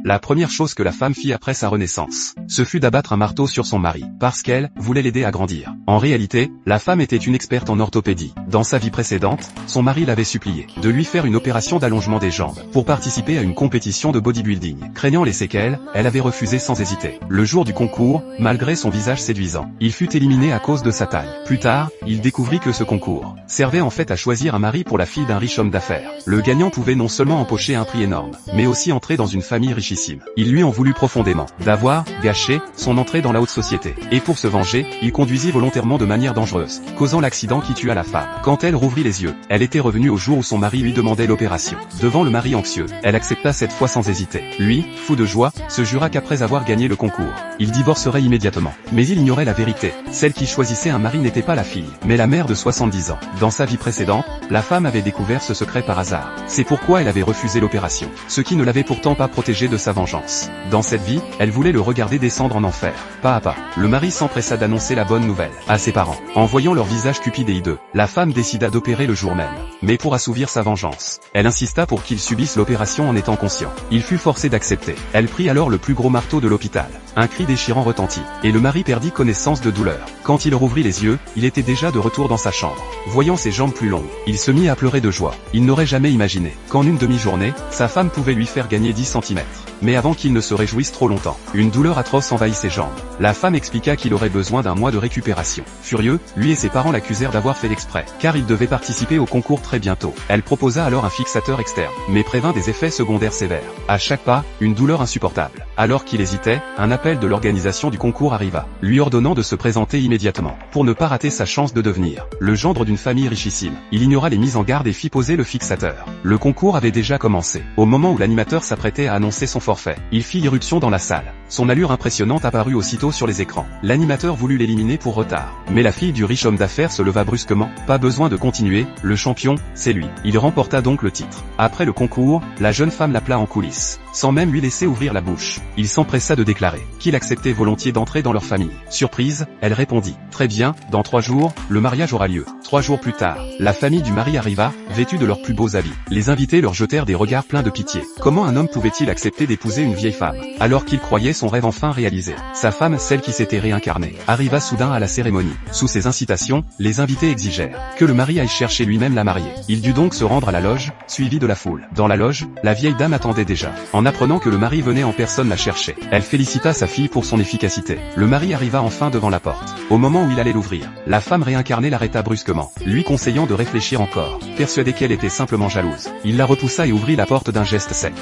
La première chose que la femme fit après sa renaissance, ce fut d'abattre un marteau sur son mari, parce qu'elle voulait l'aider à grandir. En réalité, la femme était une experte en orthopédie. Dans sa vie précédente, son mari l'avait supplié de lui faire une opération d'allongement des jambes pour participer à une compétition de bodybuilding. Craignant les séquelles, elle avait refusé sans hésiter. Le jour du concours, malgré son visage séduisant, il fut éliminé à cause de sa taille. Plus tard, il découvrit que ce concours servait en fait à choisir un mari pour la fille d'un riche homme d'affaires. Le gagnant pouvait non seulement empocher un prix énorme, mais aussi entrer dans une famille richissime. Il lui en voulut profondément d'avoir gâché son entrée dans la haute société. Et pour se venger, il conduisit volontairement de manière dangereuse, causant l'accident qui tua la femme. Quand elle rouvrit les yeux, elle était revenue au jour où son mari lui demandait l'opération. Devant le mari anxieux, elle accepta cette fois sans hésiter. Lui, fou de joie, se jura qu'après avoir gagné le concours, il divorcerait immédiatement. Mais il ignorait la vérité. Celle qui choisissait un mari n'était pas la fille, mais la mère de 70 ans. Dans sa vie précédente, la femme avait découvert ce secret par hasard. C'est pourquoi elle avait refusé l'opération, ce qui ne l'avait pourtant pas protégée de sa vengeance. Dans cette vie, elle voulait le regarder descendre en enfer. Pas à pas, le mari s'empressa d'annoncer la bonne nouvelle à ses parents. En voyant leur visage cupide et hideux, la femme décida d'opérer le jour même. Mais pour assouvir sa vengeance, elle insista pour qu'il subisse l'opération en étant conscient. Il fut forcé d'accepter. Elle prit alors le plus gros marteau de l'hôpital. Un cri déchirant retentit, et le mari perdit connaissance de douleur. Quand il rouvrit les yeux, il était déjà de retour dans sa chambre. Voyant ses jambes plus longues, il se mit à pleurer de joie. Il n'aurait jamais imaginé qu'en une demi-journée, sa femme pouvait lui faire gagner 10 cm. Mais avant qu'il ne se réjouisse trop longtemps, une douleur atroce envahit ses jambes. La femme expliqua qu'il aurait besoin d'un mois de récupération. Furieux, lui et ses parents l'accusèrent d'avoir fait l'exprès, car il devait participer au concours très bientôt. Elle proposa alors un fixateur externe, mais prévint des effets secondaires sévères. À chaque pas, une douleur insupportable. Alors qu'il hésitait, un appel de l'organisation du concours arriva, lui ordonnant de se présenter immédiatement, pour ne pas rater sa chance de devenir le gendre d'une famille richissime. Il ignora les mises en garde et fit poser le fixateur. Le concours avait déjà commencé. Au moment où l'animateur s'apprêtait à annoncer son forfait, il fit irruption dans la salle. Son allure impressionnante apparut aussitôt sur les écrans. L'animateur voulut l'éliminer pour retard. Mais la fille du riche homme d'affaires se leva brusquement. Pas besoin de continuer, le champion, c'est lui. Il remporta donc le titre. Après le concours, la jeune femme l'appela en coulisses, sans même lui laisser ouvrir la bouche. Il s'empressa de déclarer qu'il acceptait volontiers d'entrer dans leur famille. Surprise, elle répondit, très bien, dans 3 jours, le mariage aura lieu. 3 jours plus tard, la famille du mari arriva, vêtue de leurs plus beaux habits. Les invités leur jetèrent des regards pleins de pitié. Comment un homme pouvait-il accepter d'épouser une vieille femme, alors qu'il croyait son rêve enfin réalisé? Sa femme, celle qui s'était réincarnée, arriva soudain à la cérémonie. Sous ses incitations, les invités exigèrent que le mari aille chercher lui-même la mariée. Il dut donc se rendre à la loge, suivi de la foule. Dans la loge, la vieille dame attendait déjà. En apprenant que le mari venait en personne la chercher, elle félicita sa fille pour son efficacité. Le mari arriva enfin devant la porte. Au moment où il allait l'ouvrir, la femme réincarnée l'arrêta brusquement, lui conseillant de réfléchir encore. Persuadé qu'elle était simplement jalouse, il la repoussa et ouvrit la porte d'un geste sec.